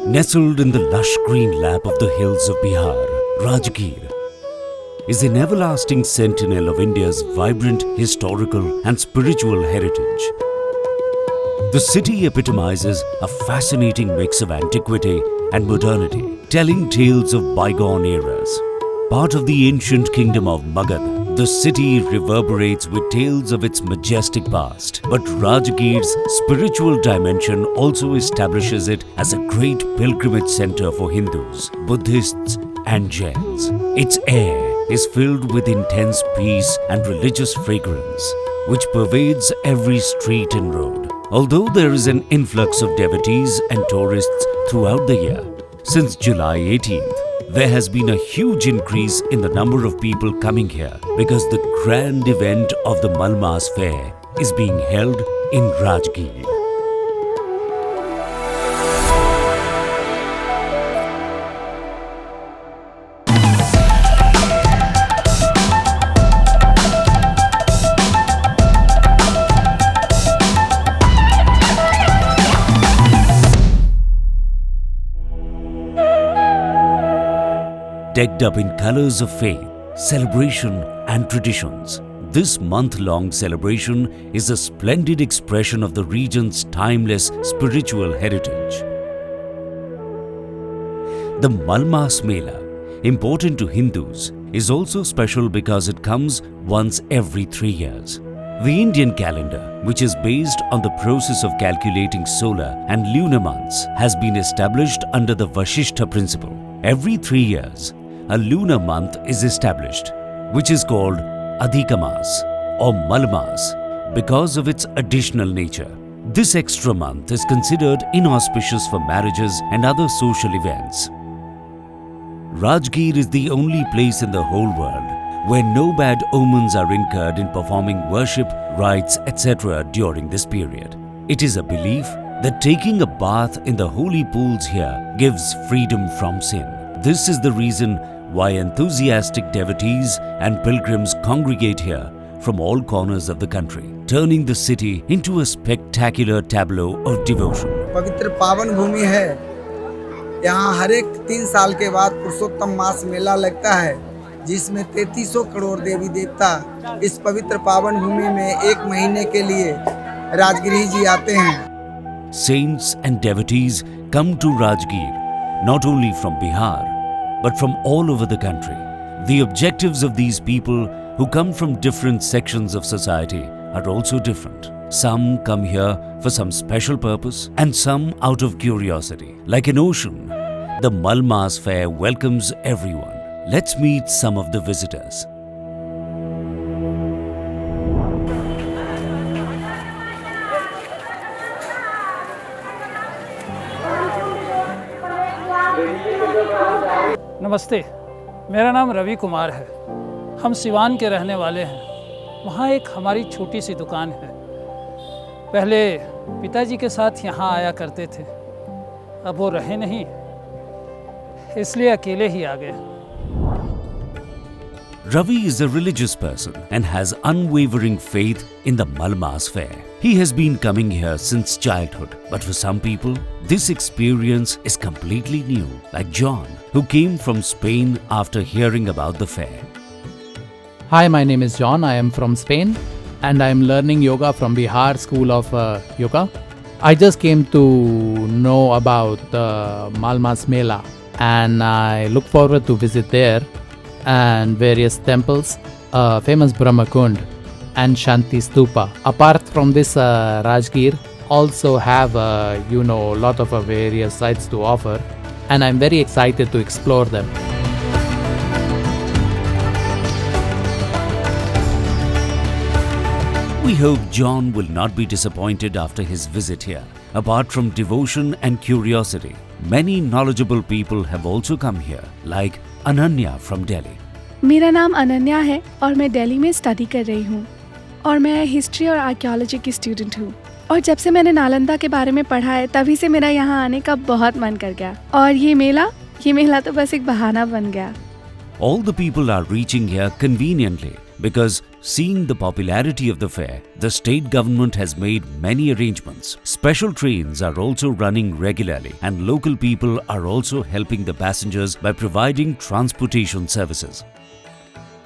Nestled in the lush green lap of the hills of Bihar, Rajgir is an everlasting sentinel of India's vibrant historical and spiritual heritage. The city epitomizes a fascinating mix of antiquity and modernity, telling tales of bygone eras. Part of the ancient kingdom of Magad, the city reverberates with tales of its majestic past. But Rajgir's spiritual dimension also establishes it as a great pilgrimage center for Hindus, Buddhists and Jains. Its air is filled with intense peace and religious fragrance, which pervades every street and road. Although there is an influx of devotees and tourists throughout the year, since July 18th, there has been a huge increase in the number of people coming here because the grand event of the Malmas Fair is being held in Rajgir. Decked up in colors of faith, celebration and traditions, this month-long celebration is a splendid expression of the region's timeless spiritual heritage. The Malmas Mela, important to Hindus, is also special because it comes once every 3 years. The Indian calendar, which is based on the process of calculating solar and lunar months, has been established under the Vasishtha principle. Every 3 years, a lunar month is established, which is called Adhikamas or Malmas because of its additional nature. This extra month is considered inauspicious for marriages and other social events. Rajgir is the only place in the whole world where no bad omens are incurred in performing worship, rites, etc. during this period. It is a belief that taking a bath in the holy pools here gives freedom from sin. This is the reason why enthusiastic devotees and pilgrims congregate here from all corners of the country, turning the city into a spectacular tableau of devotion. पवित्र पावन भूमि है। यहाँ हर एक 3 साल के बाद पुरुषोत्तम मास मेला लगता है, जिसमें 3300 करोड़ देवी देवता इस पवित्र पावन भूमि में 1 महीने के लिए राजगिरी जी आते हैं। Saints and devotees come to Rajgir not only from Bihar but from all over the country. The objectives of these people who come from different sections of society are also different. Some come here for some special purpose and some out of curiosity. Like an ocean, the Malmas Fair welcomes everyone. Let's meet some of the visitors. नमस्ते, मेरा नाम रवि कुमार है। हम सिवान के रहने वाले हैं। वहाँ एक हमारी छोटी सी दुकान है। पहले पिताजी के साथ यहाँ आया करते थे, अब वो रहे नहीं, इसलिए अकेले ही आ गए। Ravi is a religious person and has unwavering faith in the Malmas Fair. He has been coming here since childhood, but for some people, this experience is completely new, like John, who came from Spain after hearing about the fair. Hi, my name is John. I am from Spain and I am learning yoga from Bihar School of Yoga. I just came to know about the Malmas Mela and I look forward to visit there and various temples, famous Brahma Kund and Shanti Stupa. Apart from this, Rajgir also have lot of various sites to offer, and I'm very excited to explore them. We hope John will not be disappointed after his visit here. Apart from devotion and curiosity, many knowledgeable people have also come here, like Ananya from Delhi. मेरा नाम अनन्या है और मैं दिल्ली में study कर रही हूँ और मैं हिस्ट्री और आर्कियोलॉजी की स्टूडेंट हूँ। और जब से मैंने नालंदा के बारे में पढ़ा है, तभी से मेरा यहाँ आने का बहुत मन कर गया। और ये मेला तो बस एक बहाना बन गया। All the people are reaching here conveniently because seeing the popularity of the fair, the state government has made many arrangements. Special trains are also running regularly and local people are also helping the passengers by providing transportation services.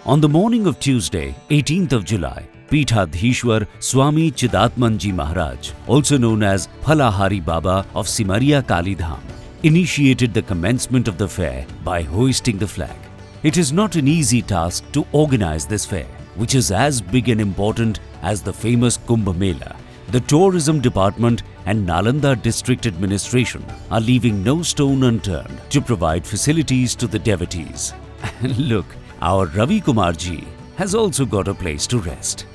On the morning of Tuesday, 18th of July, Peethadhishwar Swami Chidatmanji Maharaj, also known as Phalahari Baba of Simariya Kali Dham, initiated the commencement of the fair by hoisting the flag. It is not an easy task to organize this fair, which is as big and important as the famous Kumbh Mela. The tourism department and Nalanda district administration are leaving no stone unturned to provide facilities to the devotees. And look, our Ravi Kumar ji has also got a place to rest.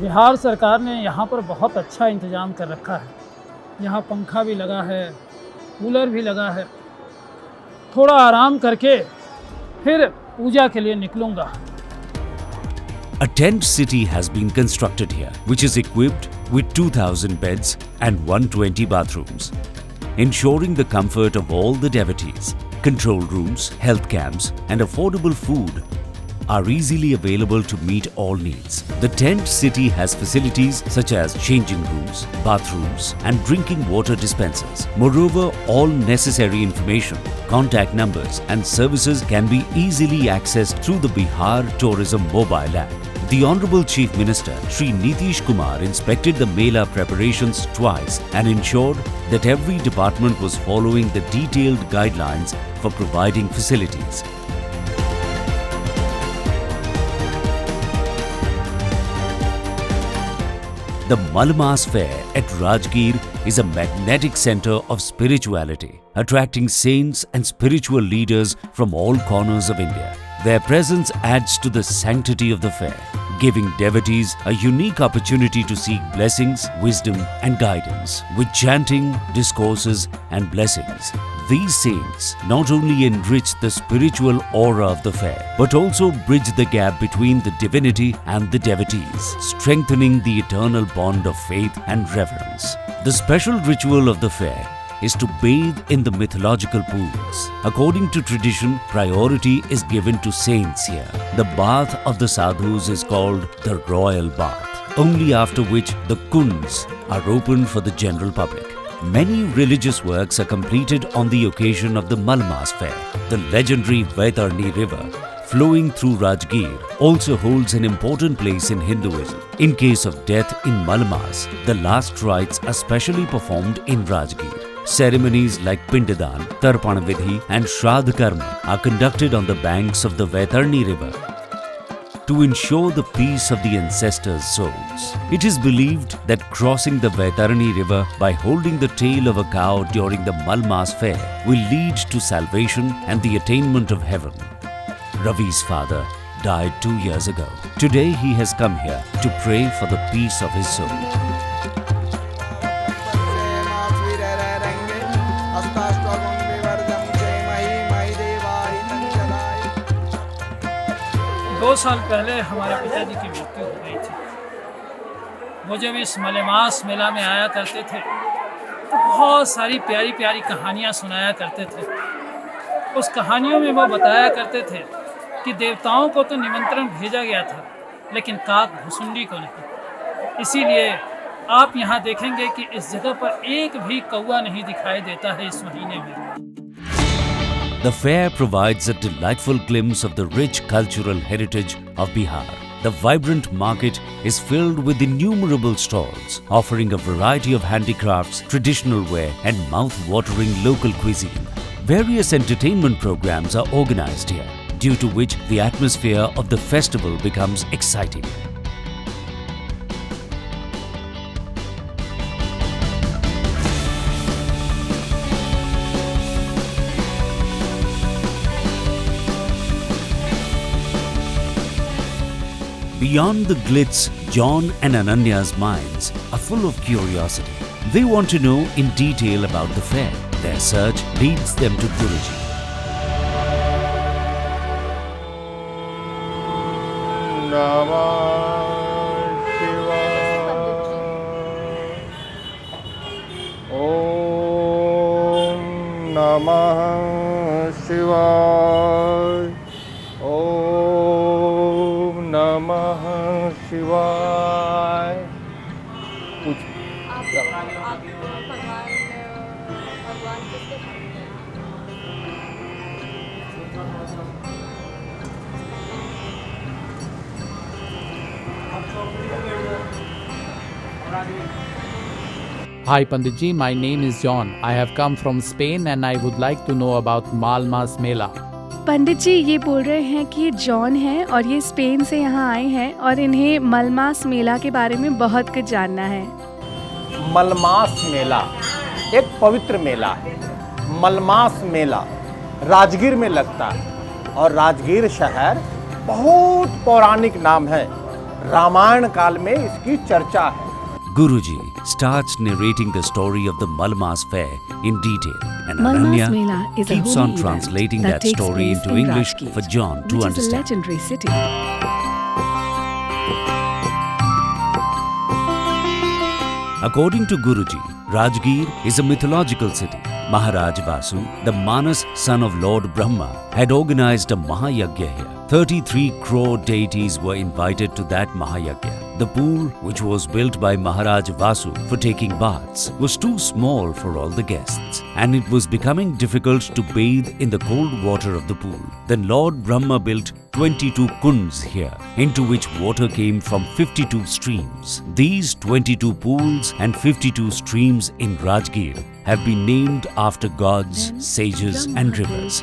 Bihar सरकार ने यहाँ पर बहुत अच्छा इंतज़ाम कर रखा है। यहाँ पंखा भी लगा है, कूलर भी लगा है। थोड़ा आराम करके फिर पूजा के लिए निकलूँगा। A tent city has been constructed here, which is equipped with 2,000 beds and 120 bathrooms, ensuring the comfort of all the devotees. Control rooms, health camps, and affordable food are easily available to meet all needs. The tent city has facilities such as changing rooms, bathrooms, and drinking water dispensers. Moreover, all necessary information, contact numbers, and services can be easily accessed through the Bihar Tourism mobile app. The Honorable Chief Minister Shri Nitish Kumar inspected the Mela preparations twice and ensured that every department was following the detailed guidelines for providing facilities. The Malmas Fair at Rajgir is a magnetic center of spirituality, attracting saints and spiritual leaders from all corners of India. Their presence adds to the sanctity of the fair, giving devotees a unique opportunity to seek blessings, wisdom, and guidance. With chanting, discourses, and blessings, these saints not only enrich the spiritual aura of the fair, but also bridge the gap between the divinity and the devotees, strengthening the eternal bond of faith and reverence. The special ritual of the fair is to bathe in the mythological pools. According to tradition, priority is given to saints here. The bath of the sadhus is called the royal bath, only after which the kunds are opened for the general public. Many religious works are completed on the occasion of the Malmas Fair. The legendary Vaitarni river flowing through Rajgir also holds an important place in Hinduism. In case of death in Malmas, the last rites are specially performed in Rajgir. Ceremonies like Pindadan, Tarpan Vidhi and Shraddh Karma are conducted on the banks of the Vaitarni river to ensure the peace of the ancestors' souls. It is believed that crossing the Vaitarni river by holding the tail of a cow during the Malmas Fair will lead to salvation and the attainment of heaven. Ravi's father died 2 years ago. Today he has come here to pray for the peace of his soul. दो साल पहले हमारे पिताजी की मृत्यु हो गई थी। वो जब इस मलेमास मेला में आया करते थे तो बहुत सारी प्यारी प्यारी कहानियाँ सुनाया करते थे। उस कहानियों में वो बताया करते थे कि देवताओं को तो निमंत्रण भेजा गया था, लेकिन काक भुसुंडी को नहीं। इसीलिए आप यहाँ देखेंगे कि इस जगह पर एक भी कौवा नहीं दिखाई देता है इस महीने में। The fair provides a delightful glimpse of the rich cultural heritage of Bihar. The vibrant market is filled with innumerable stalls, offering a variety of handicrafts, traditional wear, and mouth-watering local cuisine. Various entertainment programs are organized here, due to which the atmosphere of the festival becomes exciting. Beyond the glitz, John and Ananya's minds are full of curiosity. They want to know in detail about the fair. Their search leads them to Guruji. Namah Shivaya. Om Namah Shivaya. Om Namah शिवाय। कुछ Hi Panditji, my name is John. I have come from Spain and I would like to know about Malmas Mela. पंडित जी ये बोल रहे हैं कि ये John है और ये स्पेन से यहाँ आए हैं और इन्हें मलमास मेला के बारे में बहुत कुछ जानना है। मलमास मेला एक पवित्र मेला है। मलमास मेला राजगीर में लगता है और राजगीर शहर बहुत पौराणिक नाम है। रामायण काल में इसकी चर्चा है। Guruji starts narrating the story of the Malmas fair in detail, and Malmas Mela Ananya is a keeps holy on event translating that takes story place into in English Rajgir, for John to which understand. is a legendary city. According to Guruji, Rajgir is a mythological city. Maharaj Vasu, the Manas son of Lord Brahma, had organized a Mahayagya here. 33 crore deities were invited to that Mahayagya. The pool, which was built by Maharaj Vasu for taking baths, was too small for all the guests, and it was becoming difficult to bathe in the cold water of the pool. Then Lord Brahma built 22 kunds here, into which water came from 52 streams. These 22 pools and 52 streams in Rajgir have been named after gods, sages and rivers.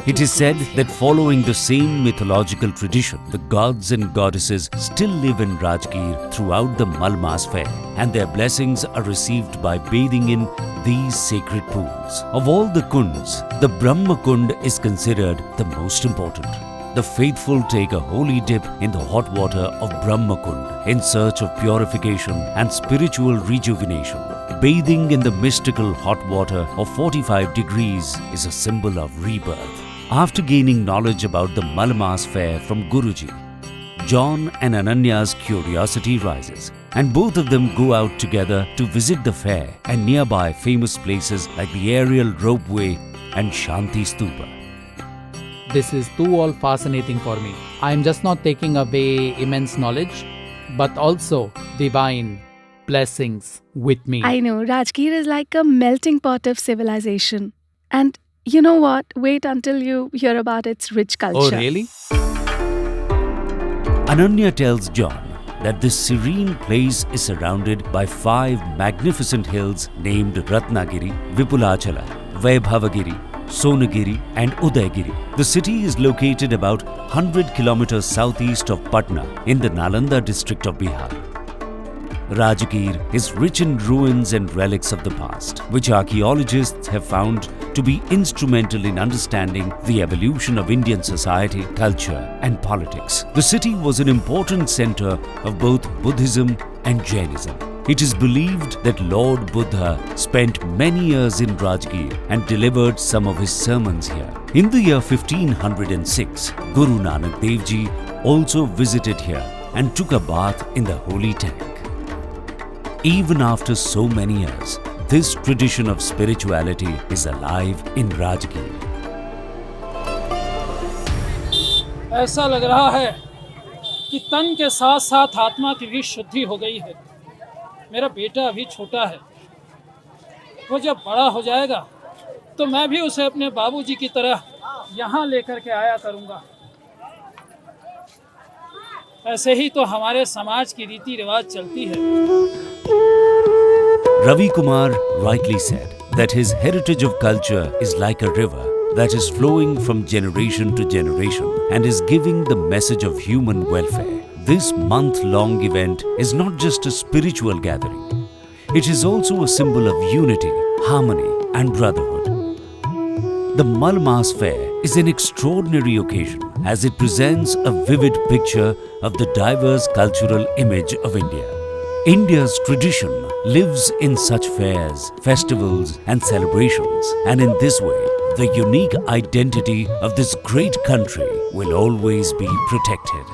It is said that following the same mythological tradition, the gods and goddesses still live in Rajgir throughout the Malmas fair, and their blessings are received by bathing in these sacred pools. Of all the kunds, the Brahma Kund is considered the most important. The faithful take a holy dip in the hot water of Brahma Kund in search of purification and spiritual rejuvenation. Bathing in the mystical hot water of 45 degrees is a symbol of rebirth. After gaining knowledge about the Malmas fair from Guruji, John and Ananya's curiosity rises, and both of them go out together to visit the fair and nearby famous places like the aerial ropeway and Shanti Stupa. This is too all fascinating for me. I am just not taking away immense knowledge, but also divine blessings with me. I know, Rajgir is like a melting pot of civilization. And you know what? Wait until you hear about its rich culture. Oh, really? Ananya tells John that this serene place is surrounded by 5 magnificent hills named Ratnagiri, Vipulachala, Vaibhavagiri, Sonagiri and Udaygiri. The city is located about 100 kilometers southeast of Patna in the Nalanda district of Bihar. Rajgir is rich in ruins and relics of the past, which archaeologists have found to be instrumental in understanding the evolution of Indian society, culture and politics. The city was an important center of both Buddhism and Jainism. It is believed that Lord Buddha spent many years in Rajgir and delivered some of his sermons here. In the year 1506, Guru Nanak Dev Ji also visited here and took a bath in the holy tank. Even after so many years, this tradition of spirituality is alive in Rajgir. ऐसा लग रहा है कि तन के साथ साथ आत्मा की भी शुद्धि हो गई है। मेरा बेटा अभी छोटा है, वो जब बड़ा हो जाएगा तो मैं भी उसे अपने बाबूजी की तरह यहाँ लेकर के आया करूँगा। ऐसे ही तो हमारे समाज की रीति रिवाज चलती है। Ravi Kumar rightly said that his heritage of culture is like a river that is flowing from generation to generation and is giving the message of human welfare. This month-long event is not just a spiritual gathering. It is also a symbol of unity, harmony and brotherhood. The Malmas Fair is an extraordinary occasion as it presents a vivid picture of the diverse cultural image of India. India's tradition lives in such fairs, festivals and celebrations, and in this way, the unique identity of this great country will always be protected.